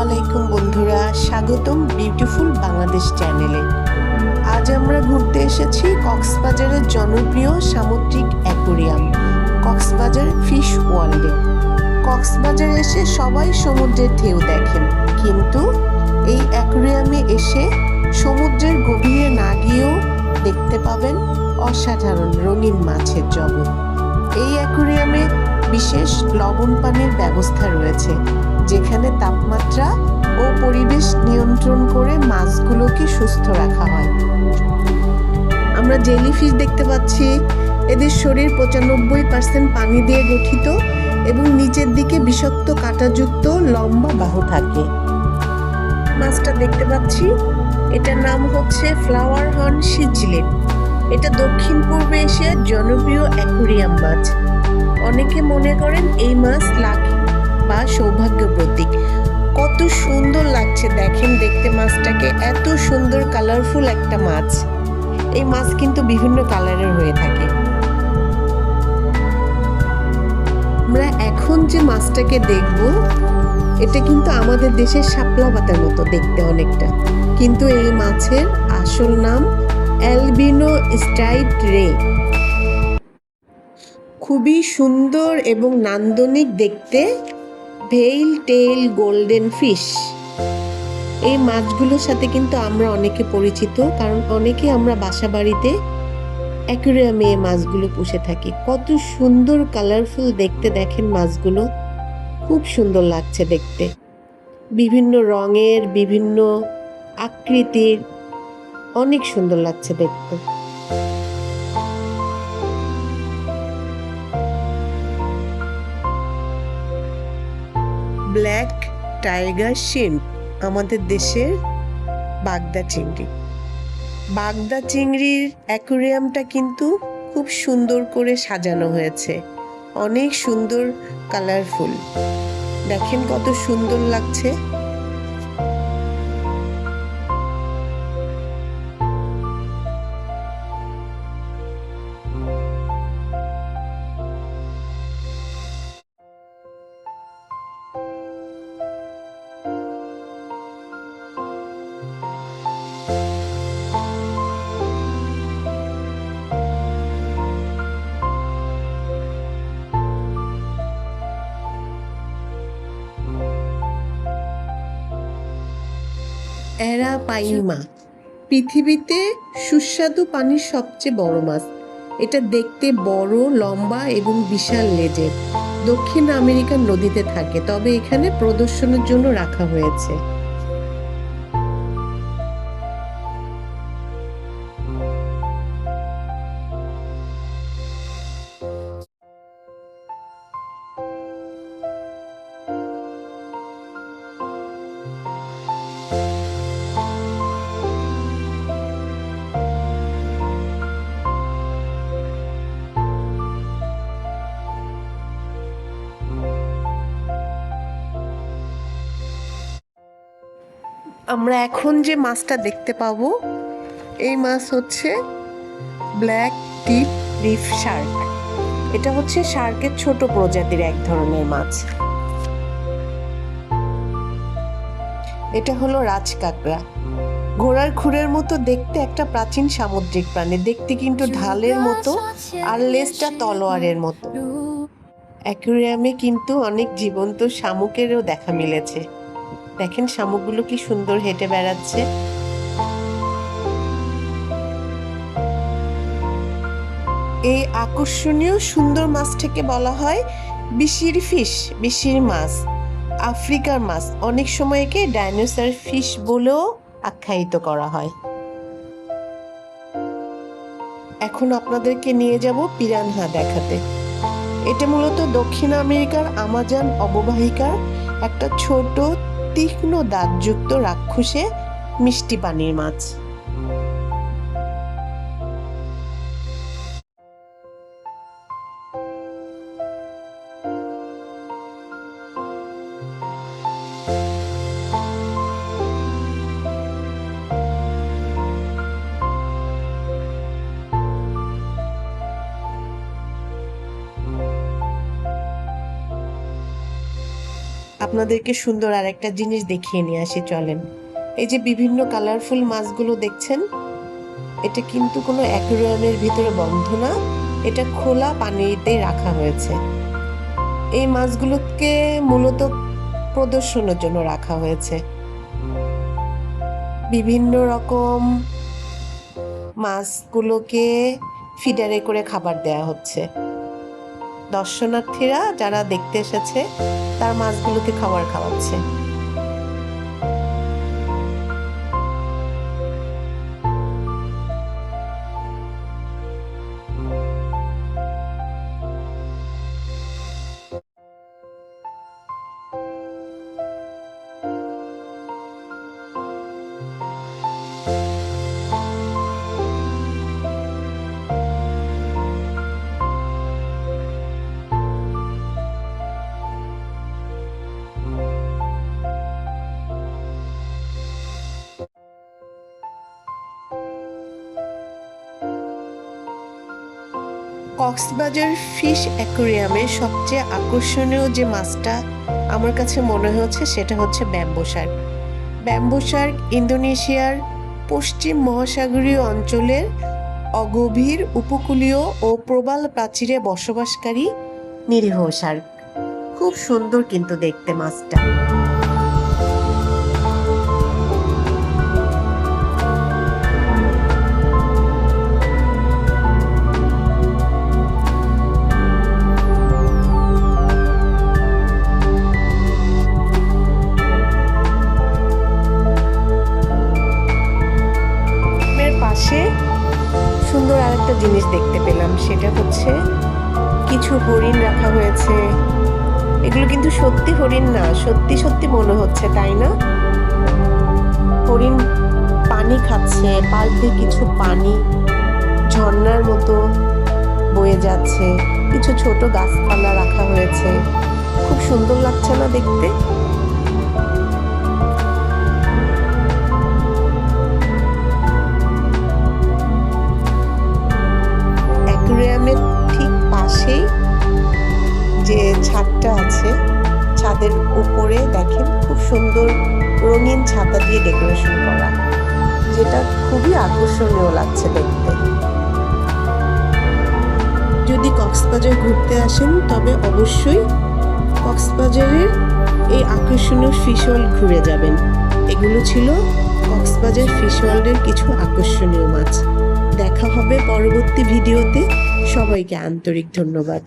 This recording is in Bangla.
আলাইকুম বন্ধুরা, স্বাগতম বিউটিফুল বাংলাদেশ চ্যানেলে। আজ আমরা ঘুরতে এসেছি কক্সবাজারের জনপ্রিয় সামুদ্রিক অ্যাকোরিয়াম কক্সবাজার ফিশ ওয়ার্ল্ডে। কক্সবাজারে এসে সবাই সমুদ্রের ঢেউ দেখেন, কিন্তু এই অ্যাকোরিয়ামে এসে সমুদ্রের গভীরে না গিয়েও দেখতে পাবেন অসাধারণ রঙিন মাছের জগৎ। এই অ্যাকোরিয়ামে বিশেষ লবণ পানির ব্যবস্থা রয়েছে, যেখানে তাপমাত্রা ও পরিবেশ নিয়ন্ত্রণ করে মাছগুলোকে সুস্থ রাখা হয়। আমরা জেলিফিশ দেখতে পাচ্ছি। এদের শরীর 95% পানি দিয়ে গঠিত এবং নিচের দিকে বিষাক্ত কাঁটাযুক্ত লম্বা বাহু থাকে। মাছটা দেখতে পাচ্ছি, এটার নাম হচ্ছে ফ্লাওয়ার হর্ন সিজলিন। এটা দক্ষিণ পূর্ব এশিয়ার জনপ্রিয় অ্যাকোরিয়াম মাছ। অনেকে মনে করেন এই মাছ লাকি বা সৌভাগ্য প্রতীক। কত সুন্দর লাগছে দেখেন দেখতে মাছটাকে, এত সুন্দর কালারফুল একটা মাছ। এই মাছ কিন্তু বিভিন্ন কালারের হয়ে থাকে। আমরা এখন যে মাছটাকে দেখব, এটা কিন্তু আমাদের দেশের শাপলা পাতার মতো দেখতে অনেকটা, কিন্তু এই মাছের আসল নাম অ্যালবিনো স্ট্রাইপড রে। খুবই সুন্দর এবং নান্দনিক দেখতে ভেইল টেইল গোল্ডেন ফিশ। এই মাছগুলোর সাথে কিন্তু আমরা অনেকে পরিচিত, কারণ অনেকে আমরা বাসা বাড়িতে অ্যাকোরিয়ামে এই মাছগুলো পুষে থাকি। কত সুন্দর কালারফুল দেখতে দেখেন মাছগুলো, খুব সুন্দর লাগছে দেখতে। বিভিন্ন রঙের, বিভিন্ন আকৃতির, অনেক সুন্দর লাগছে দেখতে। ব্ল্যাক টাইগার শিম্প, আমাদের দেশের বাগদা চিংড়ি। বাগদা চিংড়ির অ্যাকোরিয়ামটা কিন্তু খুব সুন্দর করে সাজানো হয়েছে, অনেক সুন্দর কালারফুল। দেখেন কত সুন্দর লাগছে। অ্যারাপাইমা পৃথিবীতে সুস্বাদু পানির সবচেয়ে বড় মাছ। এটা দেখতে বড়, লম্বা এবং বিশাল লেজের। দক্ষিণ আমেরিকার নদীতে থাকে, তবে এখানে প্রদর্শনের জন্য রাখা হয়েছে। আমরা এখন যে মাছটা দেখতে পাবো, এই মাছ হচ্ছে ব্ল্যাক টিপ রিফ শার্ক। এটা হচ্ছে শার্কের ছোট প্রজাতির এক ধরনের মাছ। এটা হলো রাজকাঁকড়া, ঘোড়ার খুরের মতো দেখতে একটা প্রাচীন সামুদ্রিক প্রাণী। দেখতে কিন্তু ঢালের মতো, আর লেজটা তলোয়ারের মতো। অ্যাকোরিয়ামে কিন্তু অনেক জীবন্ত শামুকেরও দেখা মিলেছে। দেখেন শামুকগুলো কি সুন্দর হেঁটে বেড়াচ্ছে। এই আকর্ষণীয় সুন্দর মাছটাকে বলা হয় বিশির ফিশ, বিশির মাছ, আফ্রিকার মাছ। অনেক সময় একে ডাইনোসর ফিশ বলেও আখ্যায়িত করা হয়। এখন আপনাদেরকে নিয়ে যাব পিরানহা দেখাতে। এটা মূলত দক্ষিণ আমেরিকার আমাজন অববাহিকার একটা ছোট তীক্ষ্ণ দাঁতযুক্ত রাক্ষসে মিষ্টি পানির মাছ। আপনাদেরকে সুন্দর আর একটা জিনিস দেখিয়ে নিয়ে আসি, চলেন। এই যে বিভিন্ন কালারফুল মাছগুলো দেখছেন, এটা কিন্তু কোনো অ্যাকুয়ারিয়ামের ভিতরে বন্ধ না, এটা খোলা পানিতে রাখা হয়েছে। এই মাছগুলোকে মূলত প্রদর্শনের জন্য রাখা হয়েছে। বিভিন্ন রকম মাছগুলোকে ফিডারে করে খাবার দেয়া হচ্ছে। দর্শনার্থীরা যারা দেখতে এসেছে তার মাছগুলোকে খাবার খাওয়াচ্ছে। কক্সবাজার ফিশ অ্যাকোয়ারিয়ামের সবচেয়ে আকর্ষণীয় যে মাছটা আমার কাছে মনে হচ্ছে সেটা হচ্ছে ব্যাম্বো শার্ক। ব্যাম্বো শার্ক ইন্দোনেশিয়ার পশ্চিম মহাসাগরীয় অঞ্চলের অগভীর উপকূলীয় ও প্রবাল প্রাচীরে বসবাসকারী নিরীহ শার্ক। খুব সুন্দর কিন্তু দেখতে মাছটা। সুন্দর আরেকটা জিনিস দেখতে পেলাম, সেটা হচ্ছে কিছু হরিণ রাখা হয়েছে। এগুলো কিন্তু সত্যি হরিণ না, সত্যি সত্যি মনে হচ্ছে, তাই না? হরিণ পানি খাচ্ছে, পাশ দিয়ে কিছু পানি ঝর্ণার মতো বয়ে যাচ্ছে। কিছু ছোট গাছপালা রাখা হয়েছে, খুব সুন্দর লাগছে না দেখতে? অ্যাকুয়ারিয়ামের ঠিক পাশেই যে ছাদটা আছে, ছাদের উপরে দেখেন খুব সুন্দর রঙিন ছাতা দিয়ে ডেকোরেশন করা, যেটা খুবই আকর্ষণীয় লাগছে দেখতে। যদি কক্সবাজার ঘুরতে আসেন তবে অবশ্যই কক্সবাজারের এই আকর্ষণীয় ফিশ ওয়ার্ল্ড ঘুরে যাবেন। এগুলো ছিল কক্সবাজার ফিশ ওয়ার্ল্ডের কিছু আকর্ষণীয় মাছ। দেখা হবে পরবর্তী ভিডিওতে। সবাইকে আন্তরিক ধন্যবাদ।